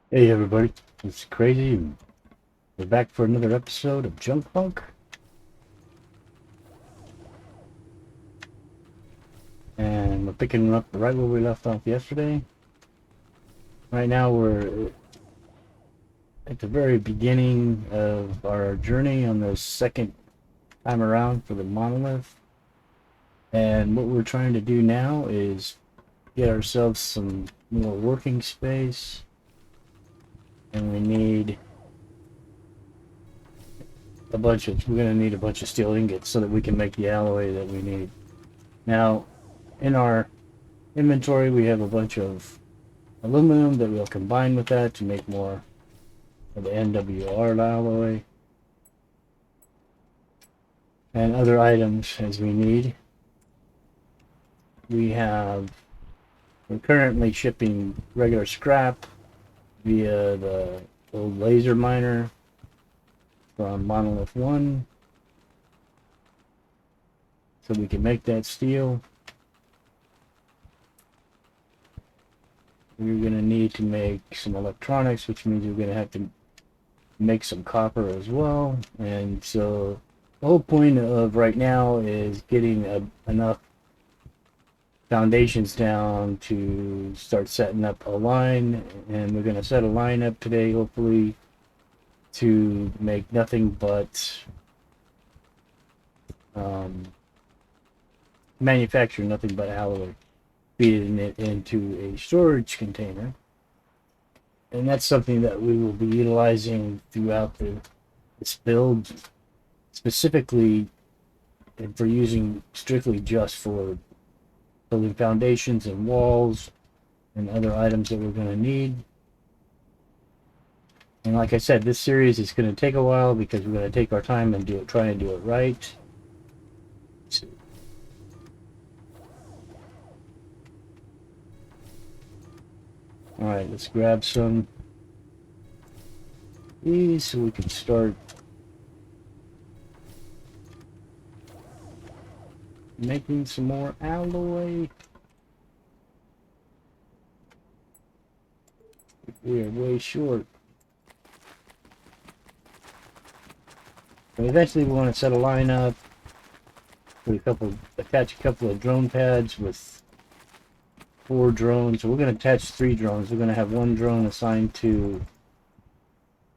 Hey everybody, it's Crazy. We're back for another episode of Junk Punk, and we're picking up right where we left off yesterday. Right now we're at the very beginning of our journey on the second time around for the monolith. And what we're trying to do now is get ourselves some more working space, and we're gonna need a bunch of steel ingots so that we can make the alloy that we need. Now, in our inventory, we have a bunch of aluminum that we'll combine with that to make more of the NWR alloy and other items as we need. We're currently shipping regular scrap via the old laser miner from Monolith 1 so we can make that steel. We're going to need to make some electronics, which means we're going to have to make some copper as well. And so the whole point of right now is getting enough foundations down to start setting up a line, and we're going to set a line up today, hopefully, to make nothing but manufacture nothing but alloy, feeding it into a storage container. And that's something that we will be utilizing throughout this build, specifically, and for using strictly just for building foundations and walls and other items that we're going to need. And like I said, this series is going to take a while because we're going to take our time and try and do it right. All right, let's grab some of these so we can start making some more alloy. We are way short. And eventually we want to set a line up with attach a couple of drone pads with 4 drones. So we're going to attach 3 drones. We're going to have 1 drone assigned to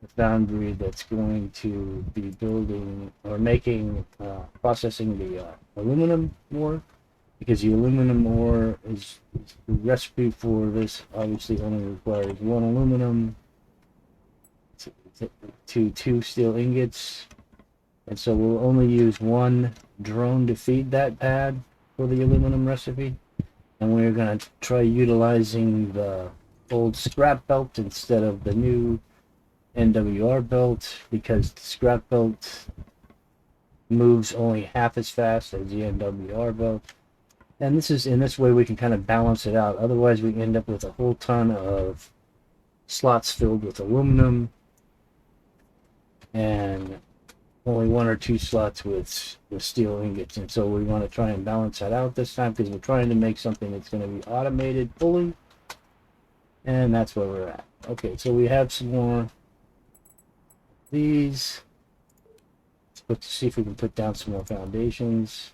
the foundry that's going to be building or processing the aluminum ore, because the aluminum ore is the recipe for this obviously only requires 1 aluminum to 2 steel ingots, and so we'll only use 1 drone to feed that pad for the aluminum recipe. And we're going to try utilizing the old scrap belt instead of the new NWR belt, because the scrap belt moves only half as fast as the NWR belt. And in this way we can kind of balance it out. Otherwise we end up with a whole ton of slots filled with aluminum and only 1 or 2 slots with steel ingots. And so we want to try and balance that out this time, because we're trying to make something that's going to be automated fully, and that's where we're at. Okay, so we have some more of these. Let's see if we can put down some more foundations.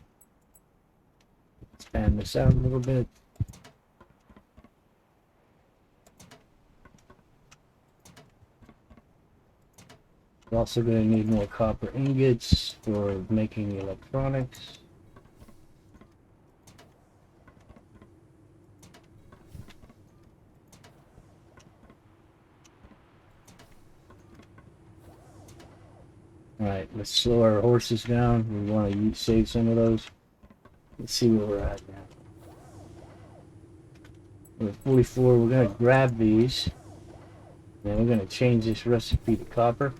Expand this out a little bit. We're also going to need more copper ingots for making electronics. Alright, let's slow our horses down. We want to save some of those. Let's see where we're at now. We're at 44. We're going to grab these. And we're going to change this recipe to copper,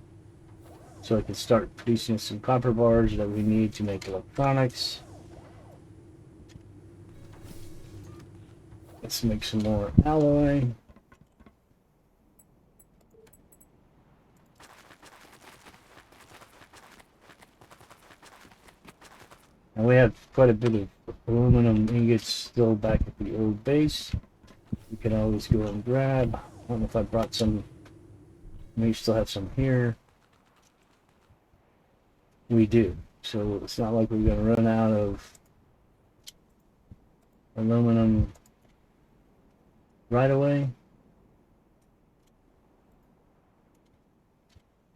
so I can start producing some copper bars that we need to make electronics. Let's make some more alloy. And we have quite a bit of aluminum ingots still back at the old base. We can always go and grab. I don't know if I brought some We still have some here. We do. So it's not like we're going to run out of aluminum right away.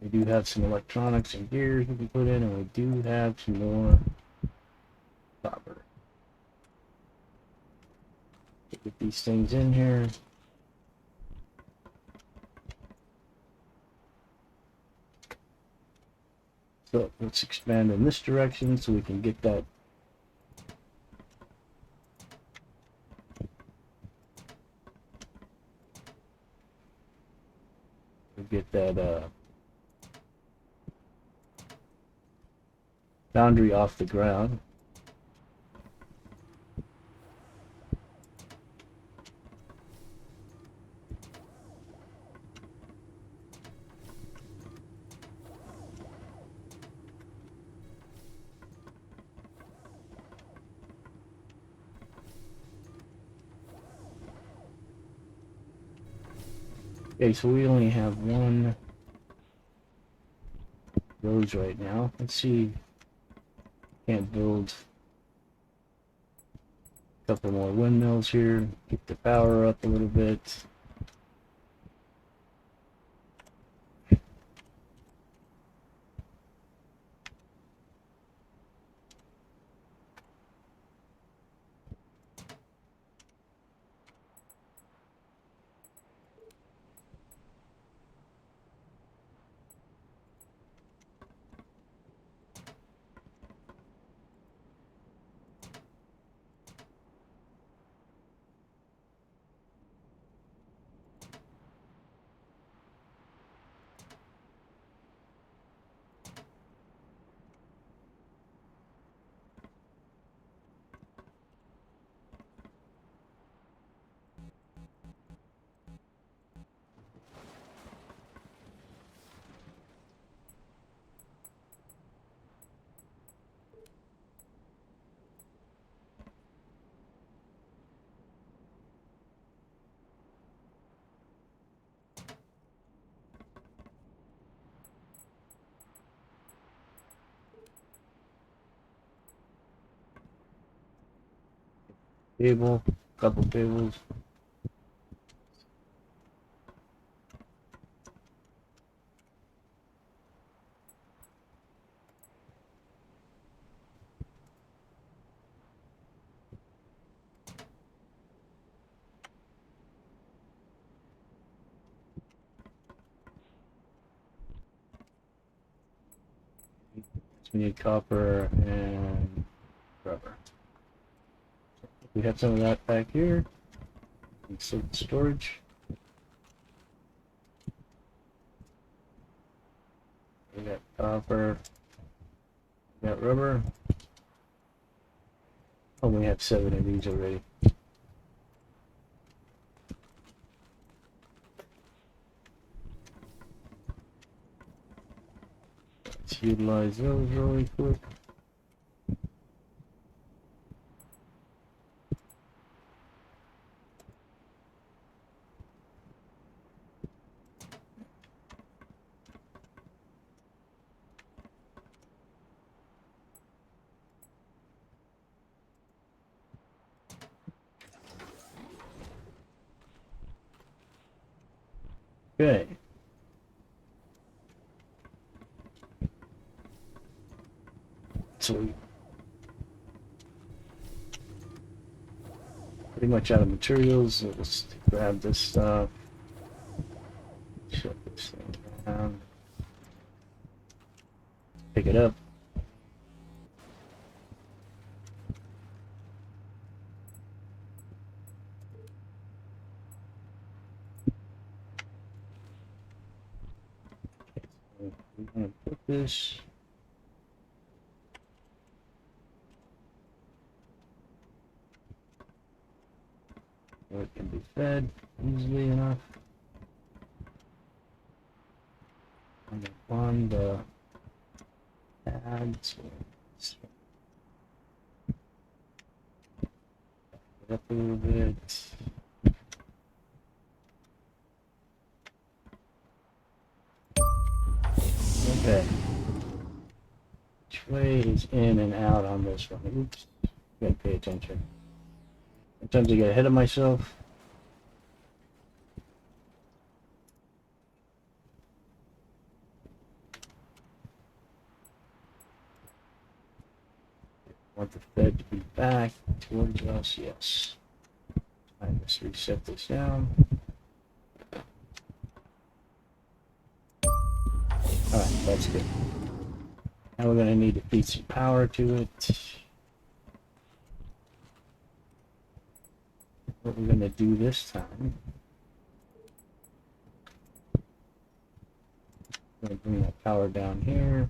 We do have some electronics and gears we can put in, and we do have some more copper. Get these things in here. So let's expand in this direction so we can get that boundary off the ground. Okay, so we only have one rose right now. Let's see. Can't build a couple more windmills here. Get the power up a little bit. Table, couple tables. We need copper and rubber. We have some of that back here. Some storage. We got copper. We got rubber. Oh, we have 7 of these already. Let's utilize those really quick. Okay. So we pretty much out of materials. So let's grab this stuff. Shut this thing down. Pick it up. So we're gonna put this. So it can be fed easily enough. On the pad, so let's get up a little bit. Okay. Which way is in and out on this one? Oops. Gotta pay attention. Sometimes I get ahead of myself. Want the Fed to be back towards us, yes. Let's reset this down. Alright, that's good. Now we're going to need to feed some power to it. What we're going to do this time, I'm going to bring that power down here.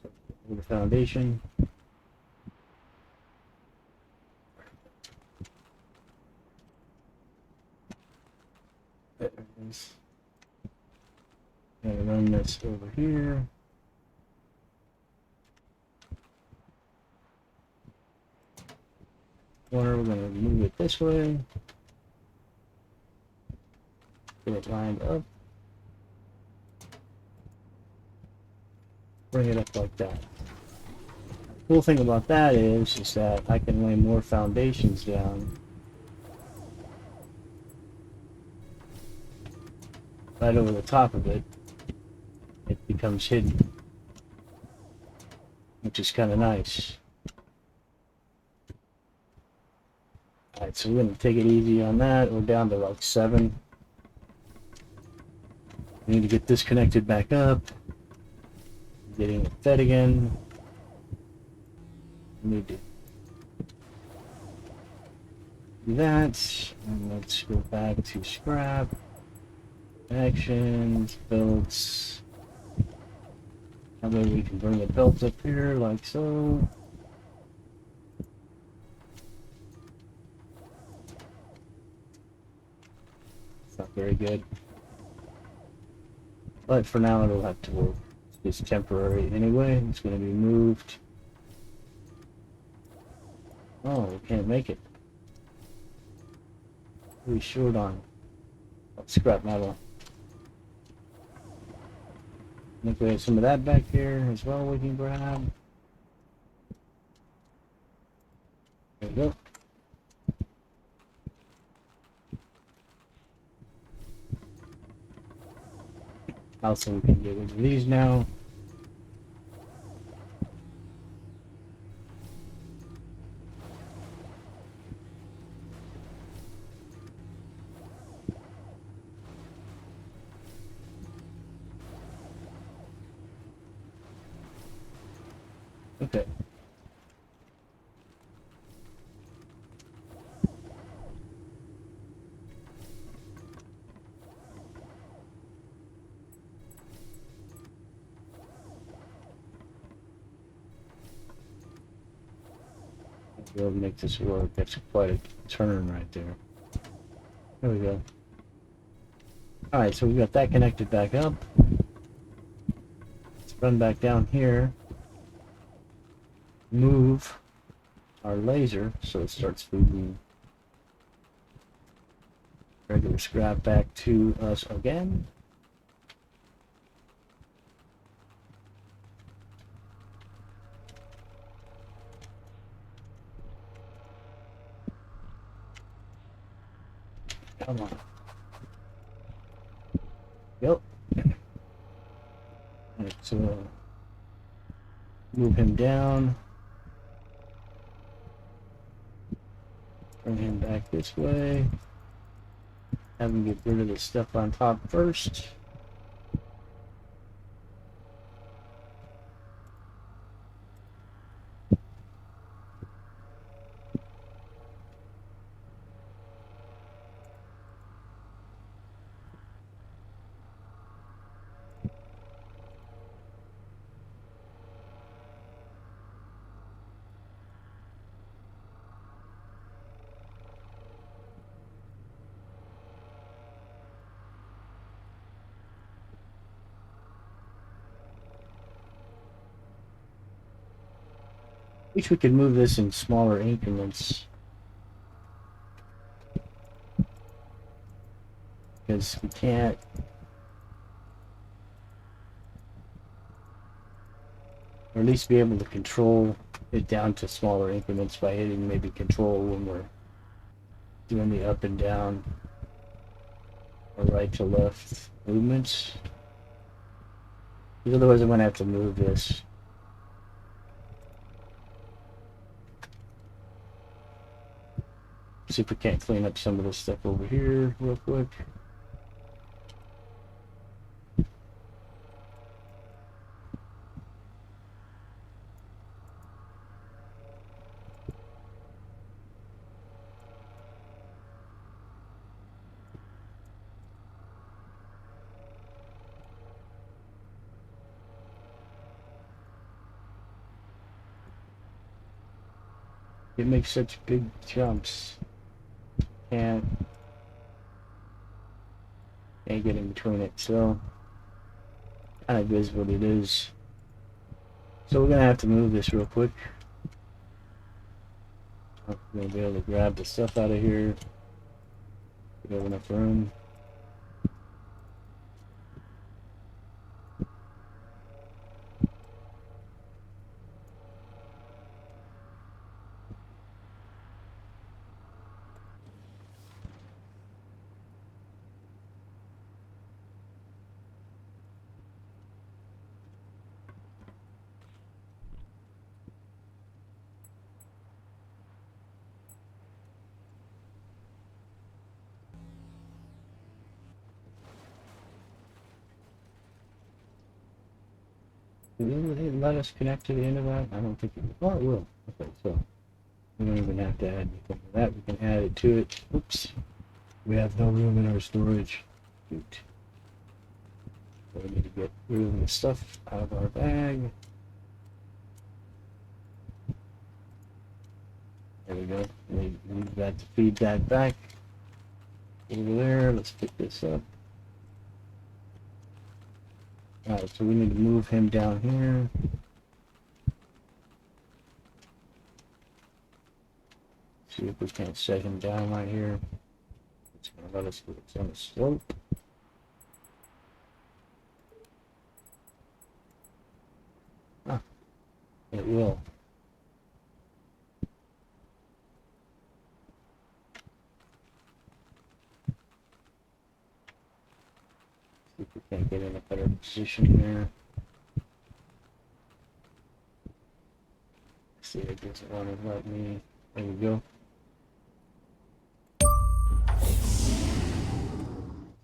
So, the foundation. There it is. And run this over here. Corner, we're going to move it this way. Get it lined up. Bring it up like that. The cool thing about that is that I can lay more foundations down right over the top of it. It becomes hidden, which is kind of nice. Alright, so we're going to take it easy on that. We're down to like 7. We need to get this connected back up. Getting it fed again. We need to do that. And let's go back to scrap. Actions, belts. How about we can bring the belts up here like so. It's not very good. But for now it'll have to work. It's temporary anyway. It's going to be moved. Oh, we can't make it. We short on scrap metal. I think we have some of that back here as well we can grab. There we go. Also, we can get rid of these now. Okay. We'll make this work. That's quite a turn right there. There we go. Alright, so we got that connected back up. Let's run back down here. Move our laser so it starts feeding regular scrap back to us again. Come on. Yep. Let's move him down. Bring him back this way. Have him get rid of the stuff on top first. Wish we could move this in smaller increments. Because we can't. or at least be able to control it down to smaller increments by hitting maybe control when we're doing the up and down or right to left movements. Because otherwise I'm going to have to move this. See if we can't clean up some of this stuff over here real quick. It makes such big jumps. Can't get in between it, so kind of is what it is. So we're gonna have to move this real quick. I'm gonna be able to grab the stuff out of here. We have enough room. Will it let us connect to the end of that? I don't think it will. Oh, it will. Okay, so we don't even have to add anything to that. We can add it to it. Oops. We have no room in our storage. Shoot. So we need to get rid of the stuff out of our bag. There we go. We've got to feed that back over there. Let's pick this up. Alright, so we need to move him down here. See if we can't set him down right here. It's going to let us do it on the slope. Ah, it will. See if we can't get in a better position there. See, it doesn't want to let me. There we go.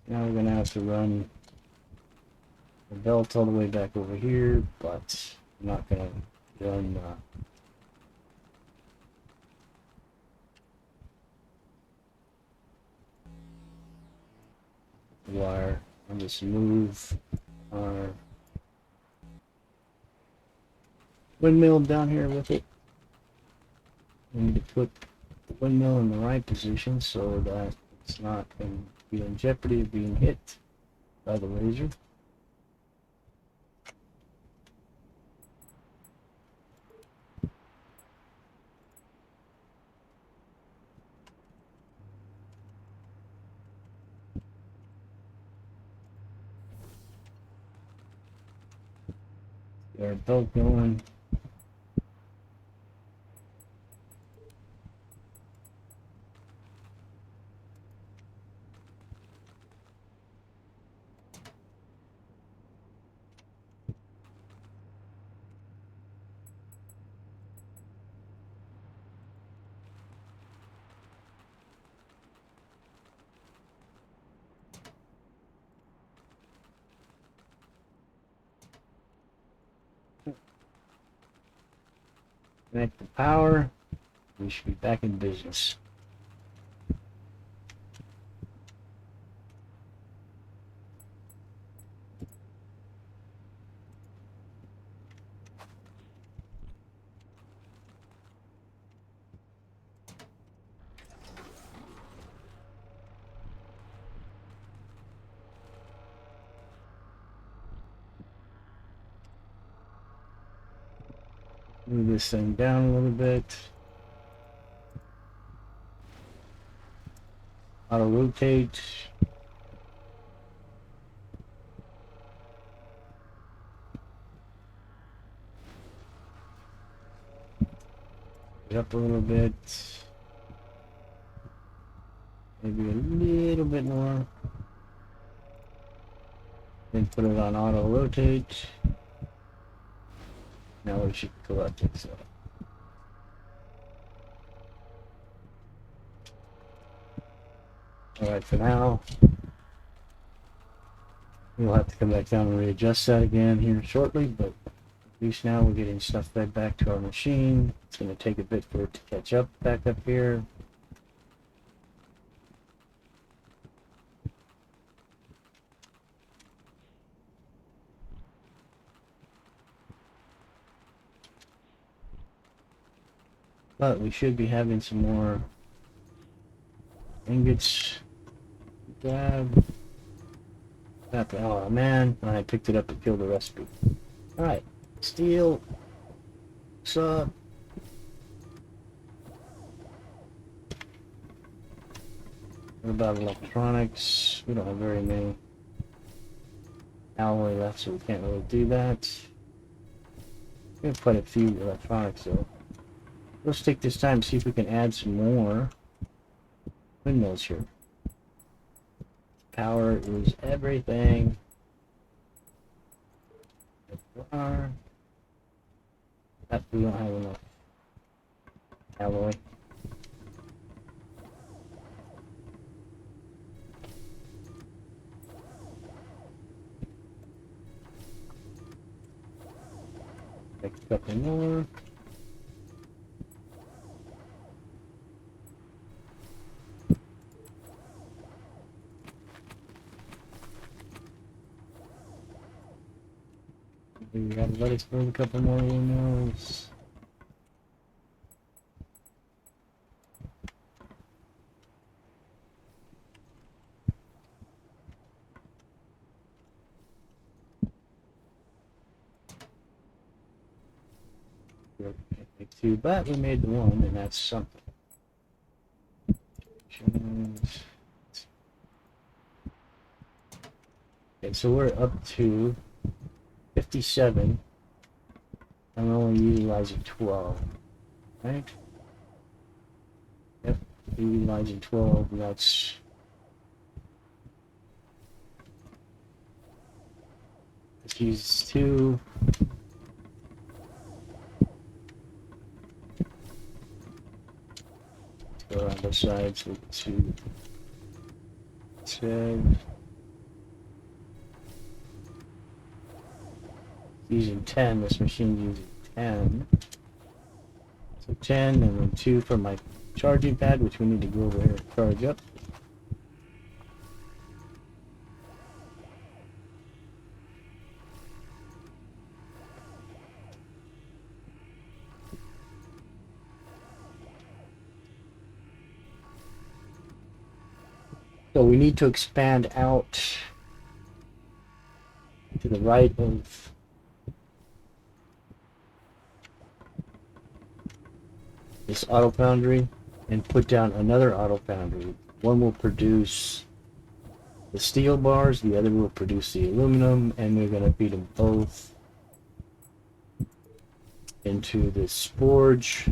Now we're going to have to run the belt all the way back over here, but I'm not going to run the wire. I'll just move our windmill down here with it. We need to put the windmill in the right position so that it's not going to be in jeopardy of being hit by the laser. Get our belt going. Connect the power. We should be back in business. Move this thing down a little bit. Auto rotate. it up a little bit. Maybe a little bit more. Then put it on auto rotate. Now we should collect it. So. Alright, for now, we'll have to come back down and readjust that again here shortly, but at least now we're getting stuff fed back to our machine. It's going to take a bit for it to catch up back up here. But we should be having some more ingots. Grab. Oh man, I picked it up and killed the recipe. Alright, steel. What's up? What about electronics? We don't have very many alloy left, so we can't really do that. We have quite a few electronics though. Let's take this time to see if we can add some more windmills here. Power is everything. That we don't have enough alloy. Make a couple more. We gotta let us build a couple more windmills. Make two, but we made the one, and that's something. Okay, so we're up to 57, and we're only utilizing 12, right? Yep, utilizing 12, and that's let's use 2. Go around both sides with 2. 10. Using 10, this machine's using 10. So 10 and then 2 for my charging pad, which we need to go over here and charge up. So we need to expand out to the right of this auto foundry and put down another auto foundry. One will produce the steel bars, the other will produce the aluminum, and we're going to feed them both into this forge.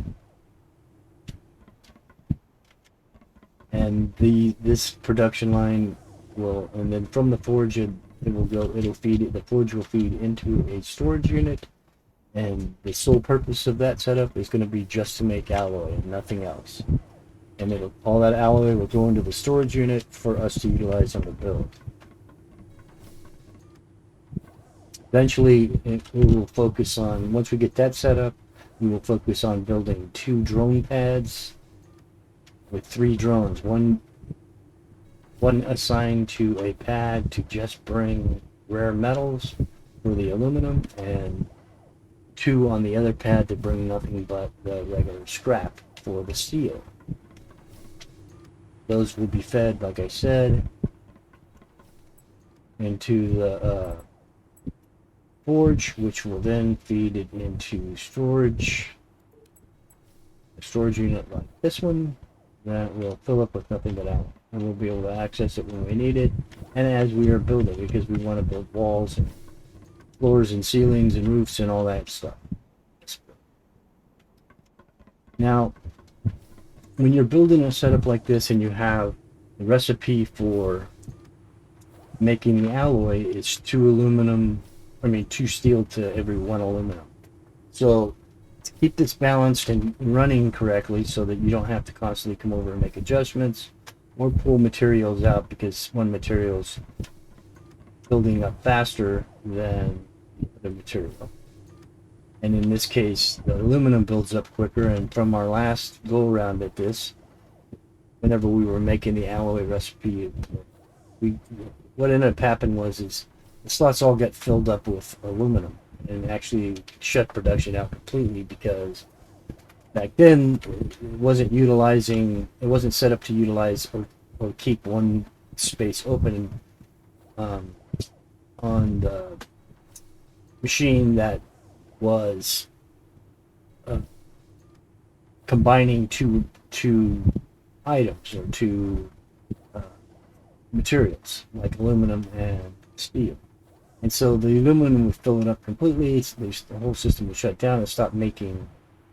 And this production line will, and then from the forge the forge will feed into a storage unit, and the sole purpose of that setup is going to be just to make alloy and nothing else. And all that alloy will go into the storage unit for us to utilize on the build. Eventually, we will focus on, once we get that set up, we will focus on building 2 drone pads with 3 drones. One assigned to a pad to just bring rare metals for the aluminum, and 2 on the other pad to bring nothing but the regular scrap for the steel. Those will be fed, like I said, into the forge, which will then feed it into storage. A storage unit like this one that will fill up with nothing but alloy, and we'll be able to access it when we need it, and as we are building, because we want to build walls and floors and ceilings and roofs and all that stuff. Now, when you're building a setup like this and you have the recipe for making the alloy, it's 2 steel to every 1 aluminum. So to keep this balanced and running correctly so that you don't have to constantly come over and make adjustments or pull materials out because one material's building up faster than the other material. And in this case, the aluminum builds up quicker, and from our last go around at this, whenever we were making the alloy recipe, what ended up happening was the slots all got filled up with aluminum and actually shut production out completely because back then it wasn't set up to utilize or keep one space open on the machine that was combining two items or two materials like aluminum and steel. And so the aluminum would fill it up completely. The whole system would shut down and stop making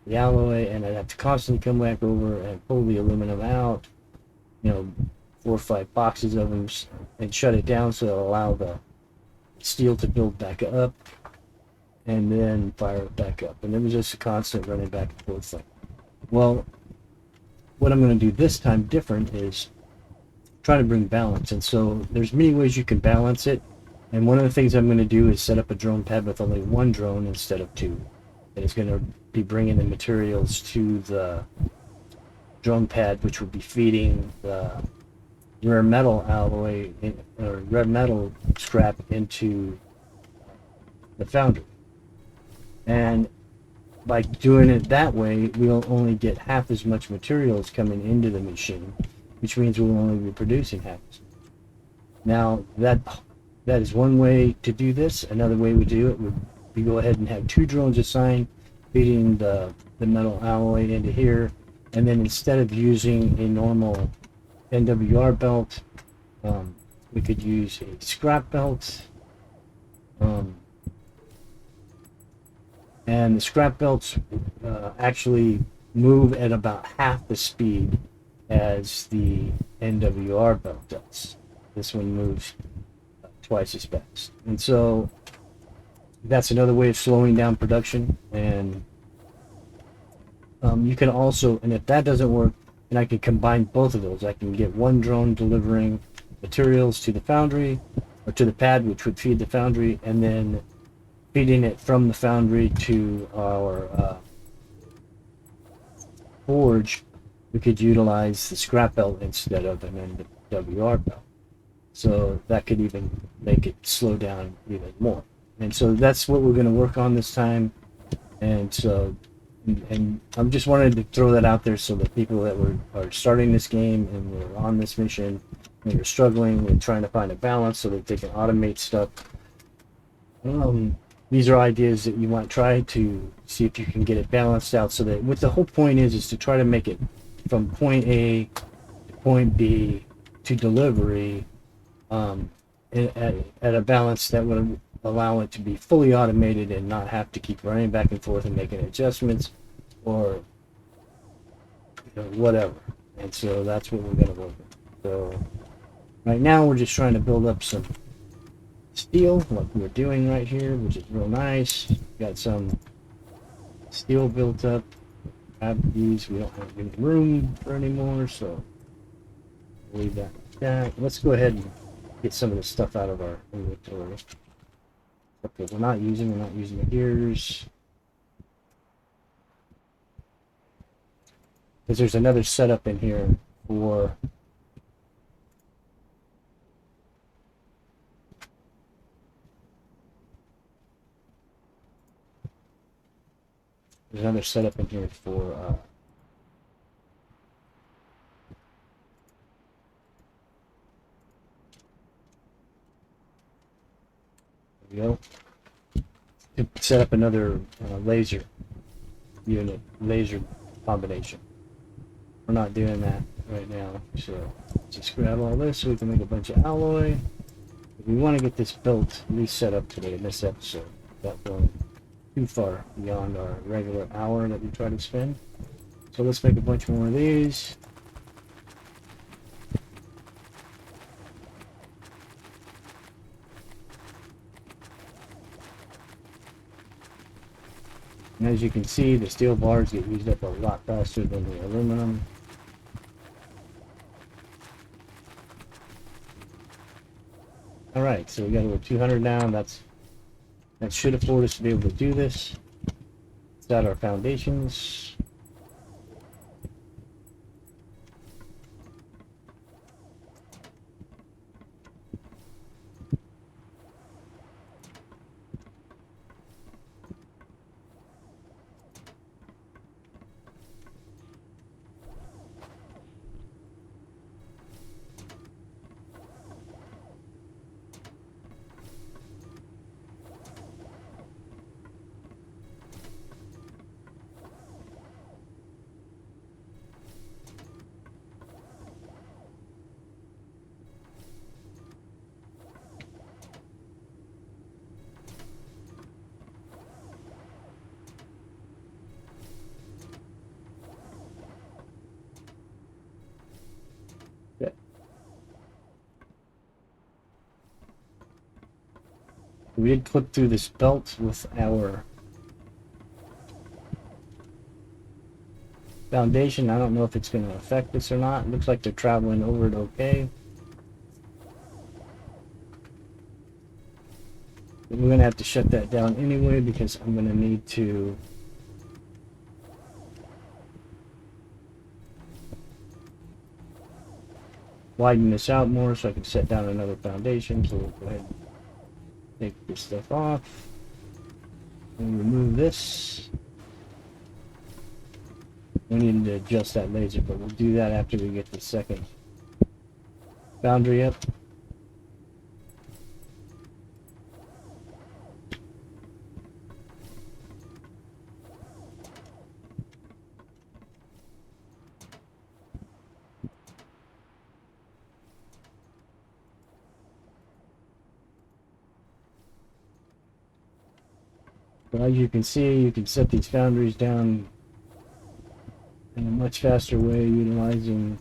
the alloy, and I'd have to constantly come back over and pull the aluminum out, 4 or 5 boxes of them, and shut it down so it'll allow the steel to build back up and then fire it back up. And it was just a constant running back and forth thing. Well, what I'm going to do this time different is try to bring balance. And so there's many ways you can balance it. And one of the things I'm going to do is set up a drone pad with only 1 drone instead of 2. And it's going to be bringing the materials to the drone pad, which will be feeding the rare metal alloy or rare metal scrap into the foundry. And by doing it that way, we'll only get half as much materials coming into the machine, which means we'll only be producing half as much. Now, that is one way to do this. Another way we do it would be go ahead and have 2 drones assigned, feeding the metal alloy into here, and then instead of using a normal NWR belt, we could use a scrap belt. And the scrap belts actually move at about half the speed as the NWR belt does. This one moves twice as fast. And so that's another way of slowing down production. And you can also, and if that doesn't work, then I can combine both of those. I can get 1 drone delivering materials to the foundry or to the pad, which would feed the foundry, and then feeding it from the foundry to our forge, we could utilize the scrap belt instead of an NWR belt. So that could even make it slow down even more. And so that's what we're going to work on this time. And so, and I'm just wanted to throw that out there so that people that are starting this game and we're on this mission and they're struggling and trying to find a balance so that they can automate stuff. These are ideas that you want to try to see if you can get it balanced out so that what the whole point is to try to make it from point A to point B to delivery at a balance that would allow it to be fully automated and not have to keep running back and forth and making adjustments or whatever. And so that's what we're going to work with. So right now we're just trying to build up some steel like we're doing right here, which is real nice. Got some steel built up. These we don't have any room for anymore, so we'll leave that like that. Let's go ahead and get some of the stuff out of our inventory. Okay, we're not using the gears because there's another setup in here for there's another setup in here for there we go, to set up another laser unit, laser combination. We're not doing that right now, so just grab all this so we can make a bunch of alloy. We want to get this built, at least set up today in this episode, without going too far beyond our regular hour that we try to spend. So let's make a bunch more of these. And as you can see, the steel bars get used up a lot faster than the aluminum. Alright, so we got over 200 now. That should afford us to be able to do this. Let's add our foundations. We did clip through this belt with our foundation. I don't know if it's going to affect this or not. It looks like they're traveling over it okay. But we're going to have to shut that down anyway because I'm going to need to widen this out more so I can set down another foundation. So we'll go ahead and take this stuff off and remove this. We need to adjust that laser, but we'll do that after we get the second boundary up. But as you can see, you can set these boundaries down in a much faster way utilizing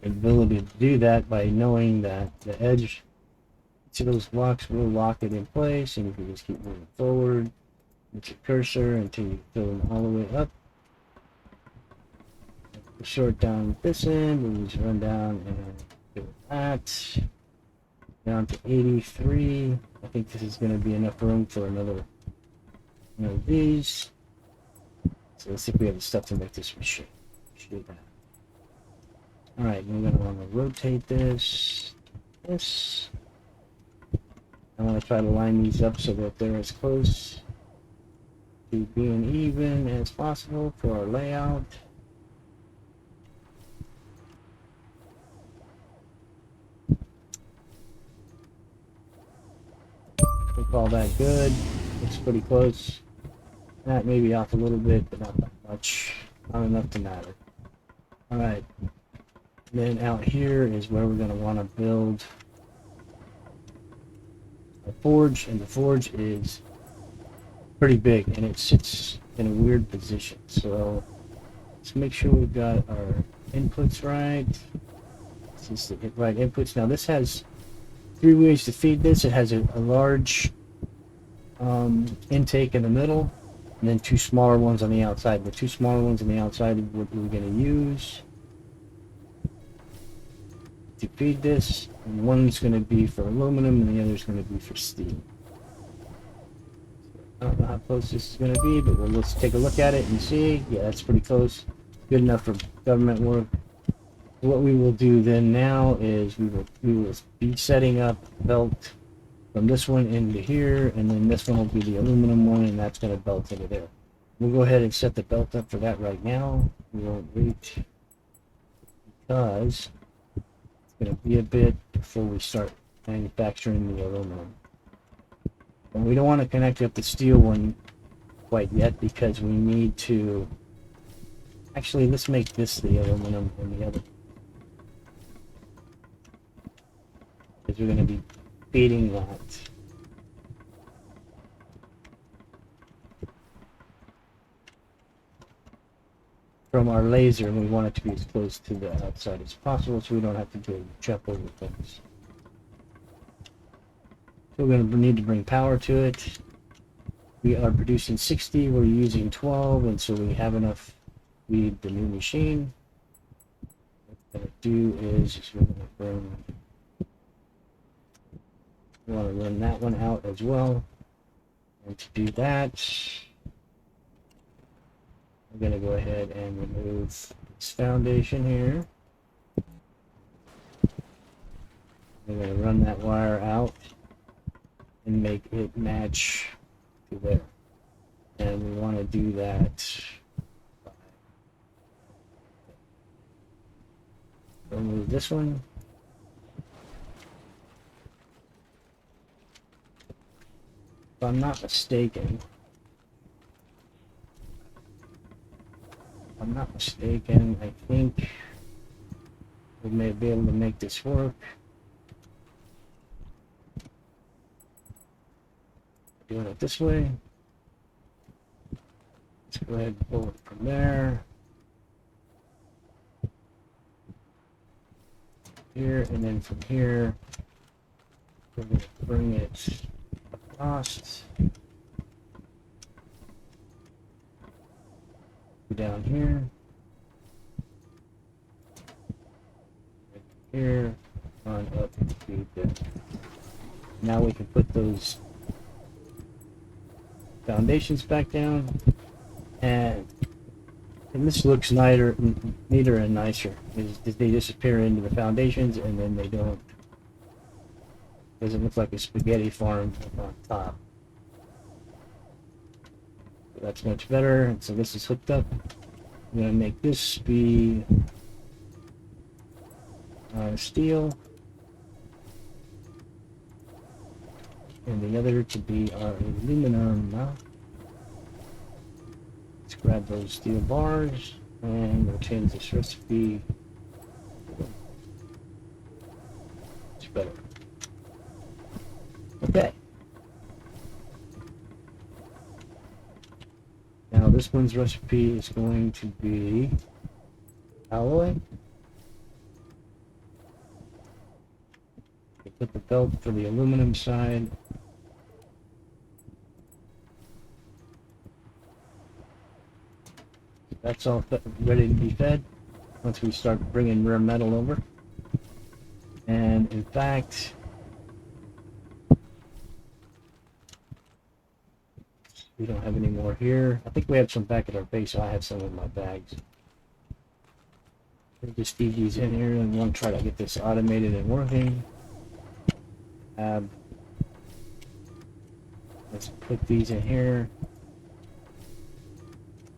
the ability to do that by knowing that the edge to those blocks will lock it in place, and you can just keep moving forward with your cursor until you fill them all the way up. Short down with this end, we'll just run down and do that. Down to 83. I think this is going to be enough room for another one of these. So let's see if we have the stuff to make this machine. Alright, we're going to want to rotate this. I want to try to line these up so that they're as close to being even as possible for our layout. We'll call that good. Looks pretty close. That may be off a little bit, but not that much. Not enough to matter. Alright. Then out here is where we're going to want to build a forge, and the forge is pretty big and it sits in a weird position. So let's make sure we've got our inputs right. This is the right inputs. Now this has 3 ways to feed this. It has a large intake in the middle, and then 2 smaller ones on the outside. The 2 smaller ones on the outside are what we're going to use to feed this. And one's going to be for aluminum and the other is going to be for steel. I don't know how close this is going to be, but let's take a look at it and see. Yeah, that's pretty close. Good enough for government work. What we will do then now is we will be setting up belt from this one into here, and then this one will be the aluminum one, and that's going to belt into there. We'll go ahead and set the belt up for that right now. We won't wait because it's going to be a bit before we start manufacturing the aluminum. And we don't want to connect up the steel one quite yet because we need to actually, let's make this the aluminum and the other, because we're going to be feeding that from our laser, and we want it to be as close to the outside as possible so we don't have to go jump over things. So we're going to need to bring power to it. We are producing 60, we're using 12, and so we have enough to feed the new machine. What we're going to do is we're going to we want to run that one out as well. And to do that, I'm going to go ahead and remove this foundation here. We're going to run that wire out and make it match to there. And we want to do that by remove this one. If I'm not mistaken, I think we may be able to make this work. Doing it this way. Let's go ahead and pull it from there. Here, and then from here, we're going to bring it across. Down here. Here, on up to the. Now we can put those foundations back down, and this looks neater and nicer. They disappear into the foundations, and then they don't. Doesn't look like a spaghetti farm on top. So that's much better. And so this is hooked up. I'm gonna make this be steel, and the other to be our aluminum. Let's grab those steel bars, and we'll change this recipe. It's better. Okay. Now this one's recipe is going to be alloy. Put the belt for the aluminum side. That's all ready to be fed once we start bringing rare metal over. And in fact, we don't have any more here. I think we have some back at our base, so I have some in my bags. We'll just feed these in here, and we'll try to get this automated and working. Let's put these in here,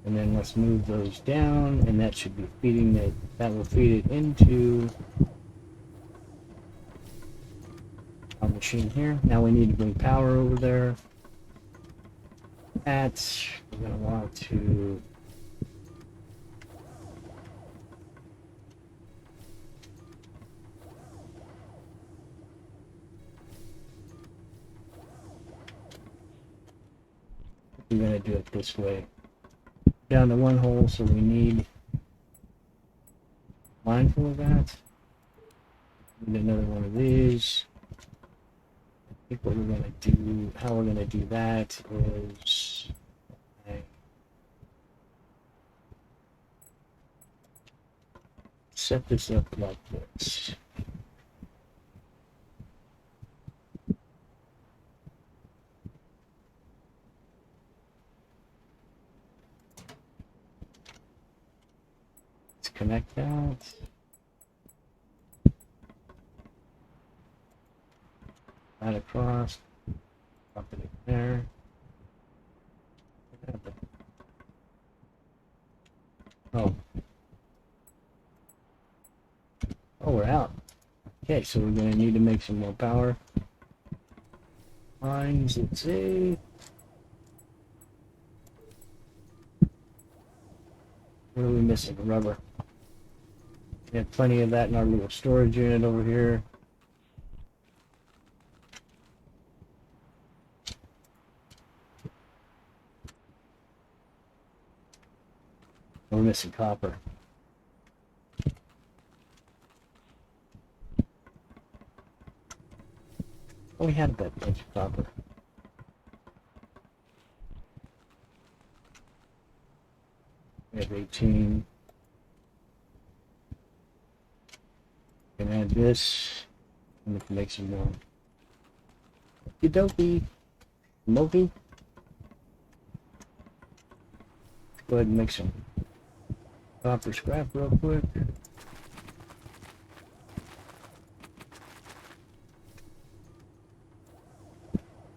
and then let's move those down, and that should be feeding it. That will feed it into our machine here. Now we need to bring power over there. We're going to want to we're going to do it this way. Down to one hole, so we need mindful of that. Need another one of these. I think what we're going to do, how we're going to do that is set this up like this. Let's connect that. That across. Drop it in there. Oh. Oh, we're out. Okay, so we're going to need to make some more power lines. Let's see. What are we missing? Rubber. We have plenty of that in our little storage unit over here. We're missing copper. Oh, we had that bunch of copper. We have 18. Can add this, and we can make some more. Okie dokie. Go ahead and make some copper scrap real quick.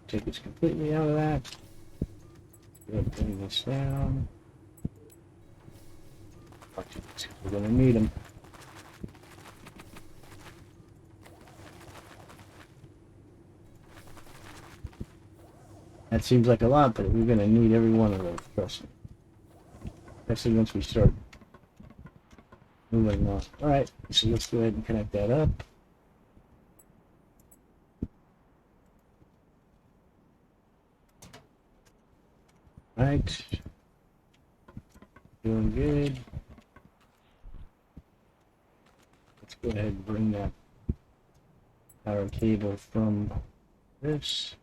Take this completely out of that. Go ahead and bring this down. We're going to need them. That seems like a lot, but we're going to need every one of those, trust me. Especially once we start moving on. Alright, so let's go ahead and connect that up. Alright. Doing good. Let's go ahead and bring that power cable from this.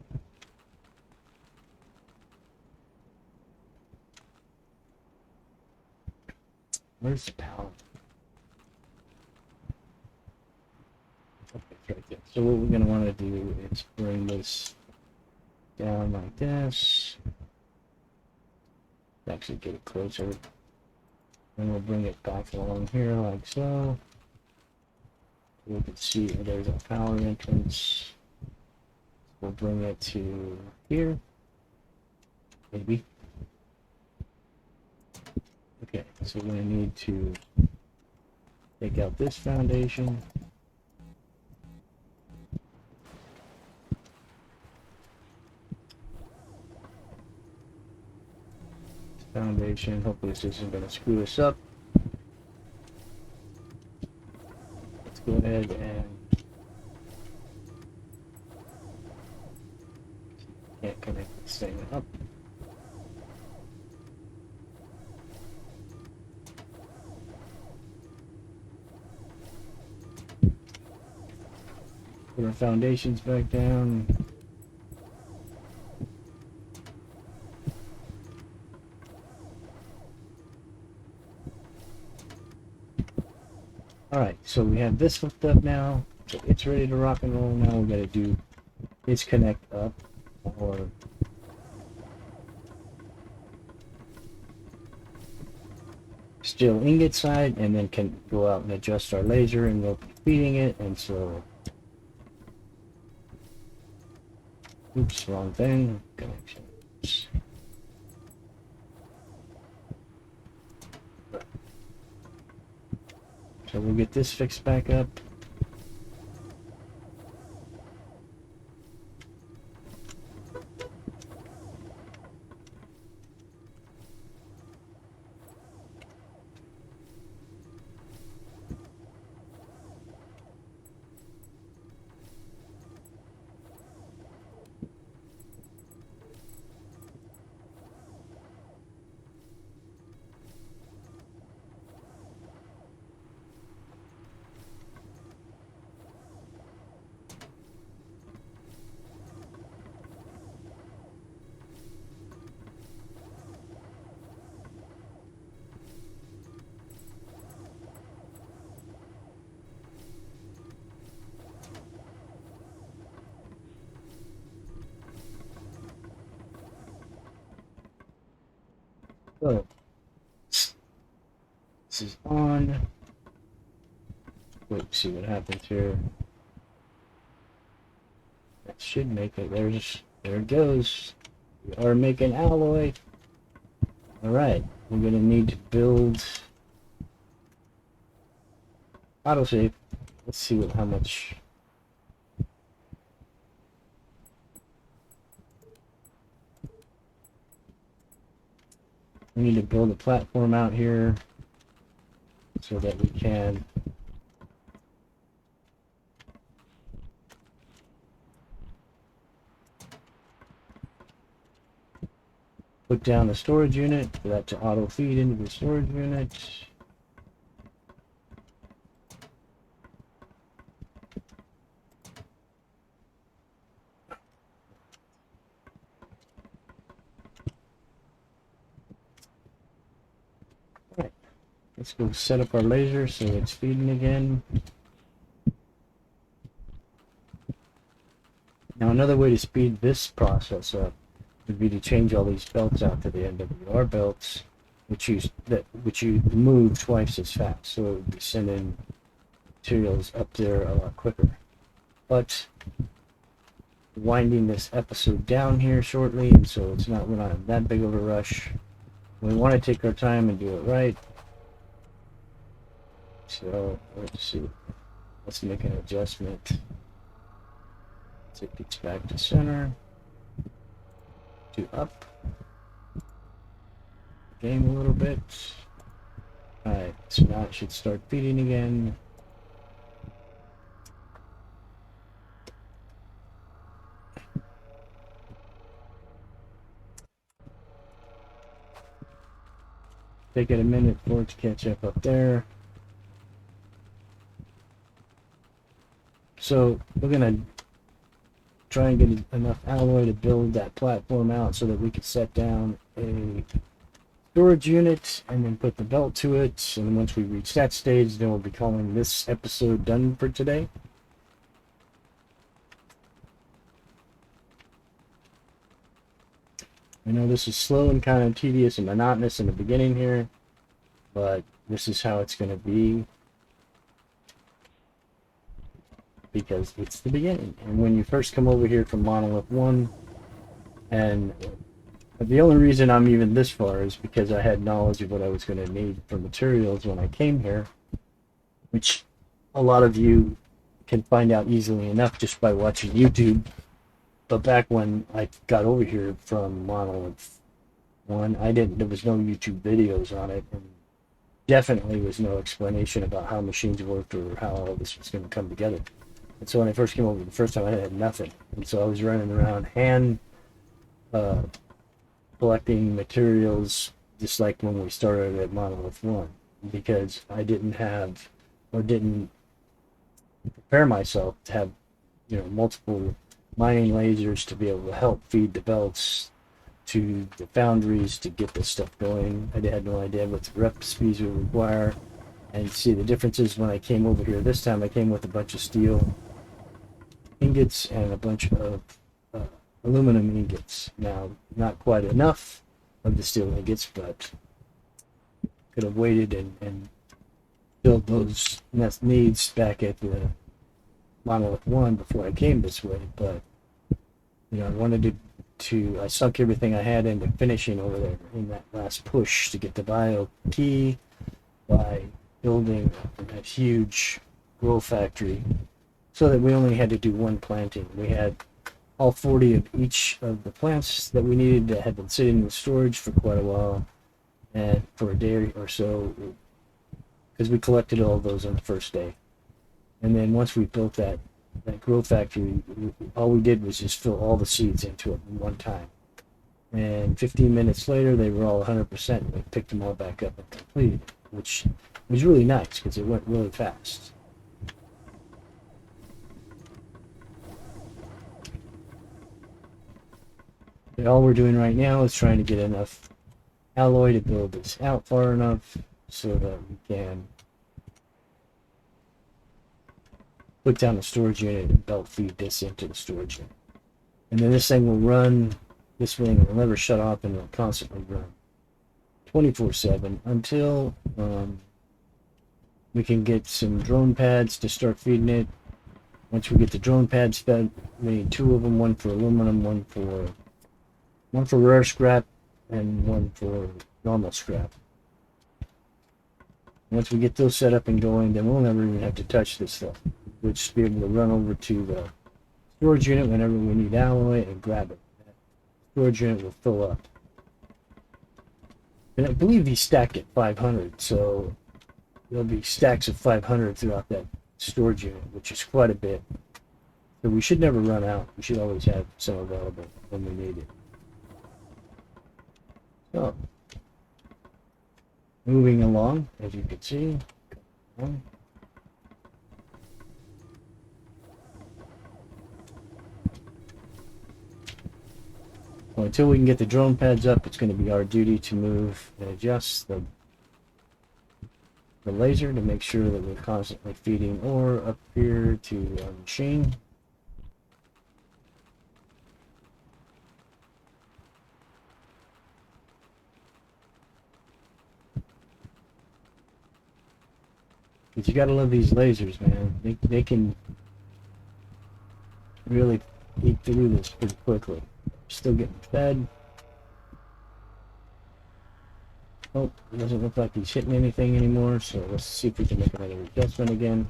Where's the power? Okay, it's right there. So what we're going to want to do is bring this down like this. Actually get it closer. And we'll bring it back along here like so. We can see there's a power entrance. We'll bring it to here. Maybe. Okay, so we're going to need to take out this foundation. Hopefully this isn't going to screw us up. Let's go ahead and can't connect this thing up. Put our foundations back down. Alright, so we have this hooked up now. So it's ready to rock and roll. Now we gotta do is connect up or steel ingot side, and then can go out and adjust our laser, and we'll be feeding it. And so, oops, wrong thing. Connections. So we'll get this fixed back up. So this is on. Wait, see what happens here. That should make it. There it goes. We are making alloy. Alright, we're gonna need to build autosave. Let's see how much. We need to build a platform out here so that we can put down the storage unit for that to auto feed into the storage unit. Alright, let's go set up our laser so it's feeding again. Now another way to speed this process up would be to change all these belts out to the NWR belts, which you move twice as fast, so it would be sending materials up there a lot quicker. But winding this episode down here shortly, and so we're not in that big of a rush. We want to take our time and do it right. So let's see. Let's make an adjustment. Take these back to center. To up. Game a little bit. Alright, so now it should start feeding again. Take it a minute for it to catch up there. So we're gonna try and get enough alloy to build that platform out so that we could set down a storage unit and then put the belt to it. And once we reach that stage, then we'll be calling this episode done for today. I know this is slow and kind of tedious and monotonous in the beginning here, but this is how it's going to be because it's the beginning. And when you first come over here from Monolith 1, and the only reason I'm even this far is because I had knowledge of what I was going to need for materials when I came here, which a lot of you can find out easily enough just by watching YouTube. But back when I got over here from Monolith 1, there was no YouTube videos on it, and definitely was no explanation about how machines worked or how all this was going to come together. And so when I first came over the first time, I had nothing. And so I was running around hand collecting materials just like when we started at Monolith 1, because I didn't have or didn't prepare myself to have, multiple mining lasers to be able to help feed the belts to the foundries to get this stuff going. I had no idea what the recipes would require. And see the differences when I came over here this time. I came with a bunch of steel ingots and a bunch of aluminum ingots. Now, not quite enough of the steel ingots, but could have waited and filled those needs back at the Monolith 1 before I came this way. But I wanted I sunk everything I had into finishing over there in that last push to get the bio key by building that huge grow factory, so that we only had to do one planting. We had all 40 of each of the plants that we needed that had been sitting in storage for quite a while, and for a day or so, because we collected all of those on the first day. And then once we built that grow factory, all we did was just fill all the seeds into it in one time. And 15 minutes later, they were all 100%, and we picked them all back up and completed, which was really nice because it went really fast. But all we're doing right now is trying to get enough alloy to build this out far enough so that we can put down the storage unit and belt feed this into the storage unit. And then this thing will run, this thing will never shut off, and it'll constantly run 24/7 until we can get some drone pads to start feeding it. Once we get the drone pads fed, we need 2 of them, one for aluminum, one for rare scrap, and one for normal scrap. Once we get those set up and going, then we'll never even have to touch this stuff. We'll just be able to run over to the storage unit whenever we need alloy and grab it. That storage unit will fill up. And I believe these stack at 500, so there'll be stacks of 500 throughout that storage unit, which is quite a bit. So we should never run out. We should always have some available when we need it. So, moving along, as you can see. Well, until we can get the drone pads up, it's going to be our duty to move and adjust the laser to make sure that we're constantly feeding ore up here to our machine. But you gotta love these lasers, man. They can really eat through this pretty quickly. Still getting fed. Oh, it doesn't look like he's hitting anything anymore, so let's see if we can make another adjustment again.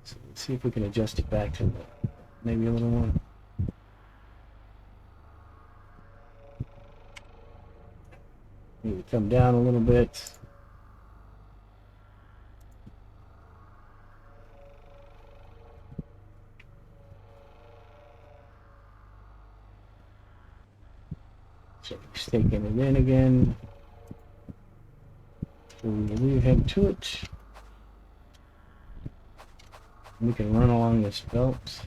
So let's see if we can adjust it back to maybe a little more. Maybe come down a little bit. So he's taking it in again. So we leave him to it. We can run along this belt.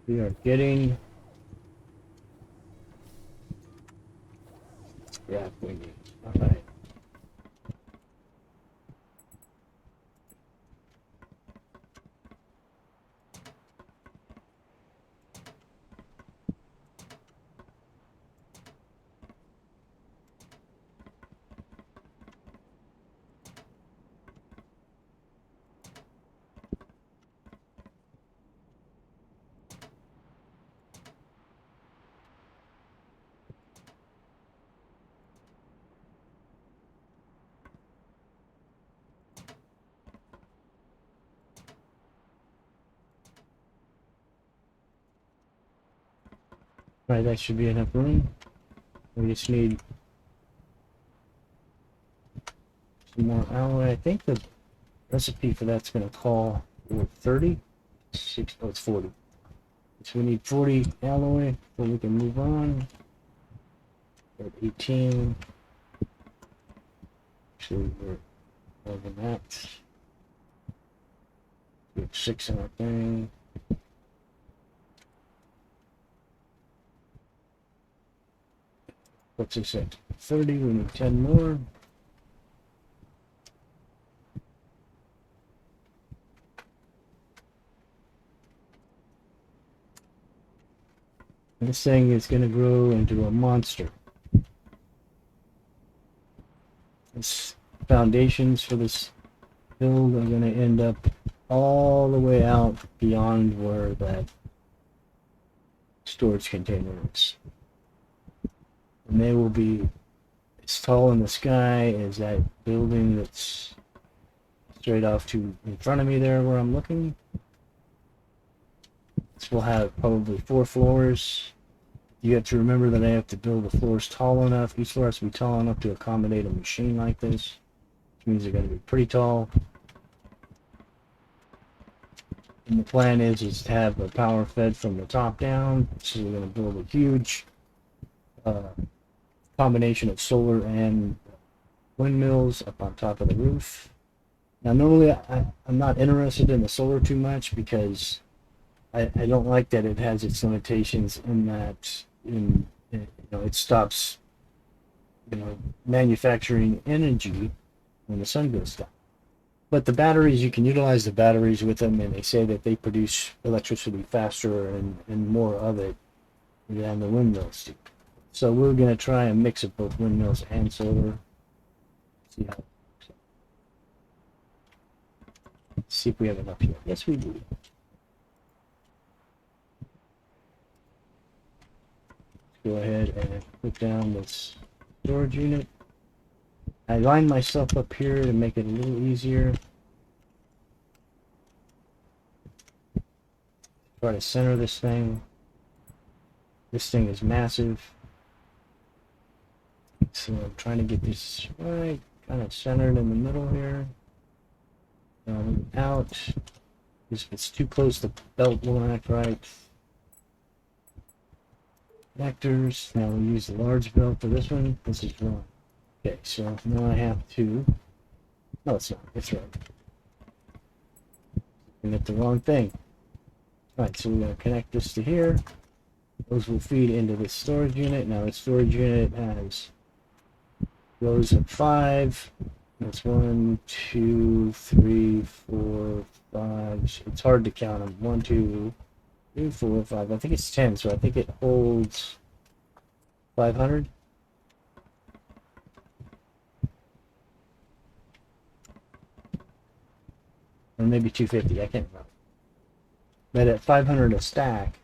We are getting scrap we need. Alright. Right, that should be enough room. We just need some more alloy. I think the recipe for that's going to call for 30. Oh, it's 40. So we need 40 alloy so we can move on. We're at 18. Actually, we're over that. We have 6 in our thing. What's this at? 30. We need 10 more. This thing is going to grow into a monster. This foundations for this build are going to end up all the way out beyond where that storage container is. And they will be as tall in the sky as that building that's straight off to in front of me there where I'm looking. This will have probably 4 floors. You have to remember that I have to build the floors tall enough. Each floor has to be tall enough to accommodate a machine like this, which means they're going to be pretty tall. And the plan is to have the power fed from the top down. So we're going to build a huge combination of solar and windmills up on top of the roof. Now normally I'm not interested in the solar too much because I don't like that it has its limitations in that it stops manufacturing energy when the sun goes down. But the batteries, you can utilize the batteries with them, and they say that they produce electricity faster and more of it than the windmills do. So we're going to try a mix of both windmills and solar. See how. See if we have enough here. Yes, we do. Go ahead and put down this storage unit. I lined myself up here to make it a little easier. Try to center this thing. This thing is massive. So I'm trying to get this right, kind of centered in the middle here. Out. If it's too close, the belt won't act right. Vectors. Now we'll use the large belt for this one. This is wrong. Okay, so now I have to. No, it's not. It's right. I got the wrong thing. Alright, so we're going to connect this to here. Those will feed into the storage unit. Now the storage unit has rows of 5. That's 1, 2, 3, 4, 5. It's hard to count them. 1, 2, 3, 4, 5. I think it's 10, so I think it holds 500. Or maybe 250. I can't remember. But at 500 a stack,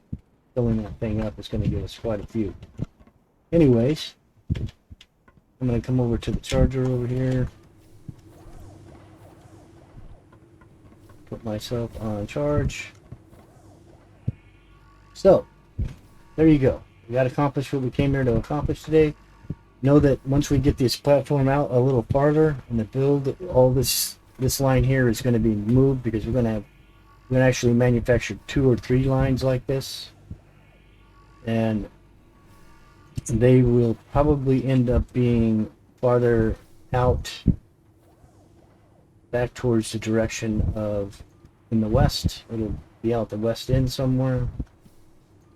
filling that thing up is going to give us quite a few. Anyways, I'm going to come over to the charger over here. Put myself on charge. So, there you go. We got accomplished what we came here to accomplish today. Know that once we get this platform out a little farther in the build, all this line here is going to be moved because we're going to actually manufacture 2 or 3 lines like this, and they will probably end up being farther out back towards the direction of in the west. It'll be out the west end somewhere,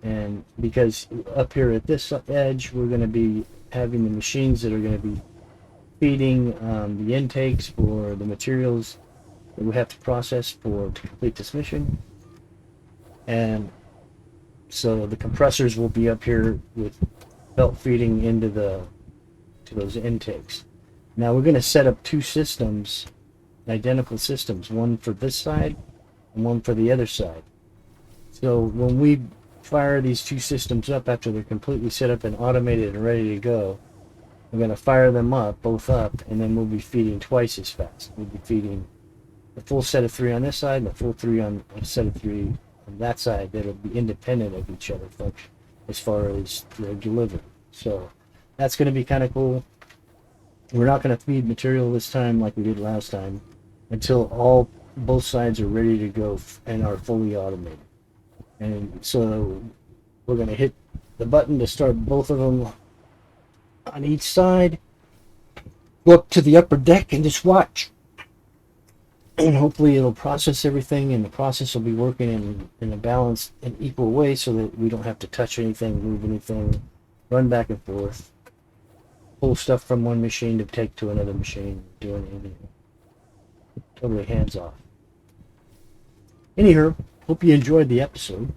and because up here at this edge we're going to be having the machines that are going to be feeding the intakes for the materials that we have to process to complete this mission. And so the compressors will be up here with belt feeding into those intakes. Now we're going to set up 2 systems, identical systems, one for this side and one for the other side. So when we fire these 2 systems up after they're completely set up and automated and ready to go, we're going to fire them up, both up, and then we'll be feeding twice as fast. We'll be feeding the full set of 3 on this side and the full 3 on a set of 3 on that side. That'll be independent of each other as far as their delivery. So that's going to be kind of cool. We're not going to feed material this time like we did last time until both sides are ready to go and are fully automated. And so we're going to hit the button to start both of them on each side. Go up to the upper deck and just watch. And hopefully it'll process everything, and the process will be working in a balanced and equal way so that we don't have to touch anything, move anything, run back and forth, pull stuff from one machine to take to another machine, doing anything. Totally hands off. Anyhow, hope you enjoyed the episode.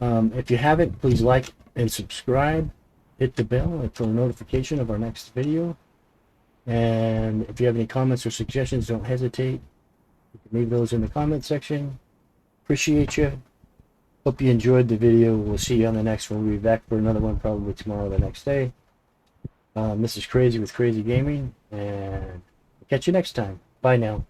If you haven't, please like and subscribe. Hit the bell for a notification of our next video. And if you have any comments or suggestions, don't hesitate. You can leave those in the comment section. Appreciate you. Hope you enjoyed the video. We'll see you on the next one. We'll be back for another one probably tomorrow or the next day. This is Crazy with Crazy Gaming, and I'll catch you next time. Bye now.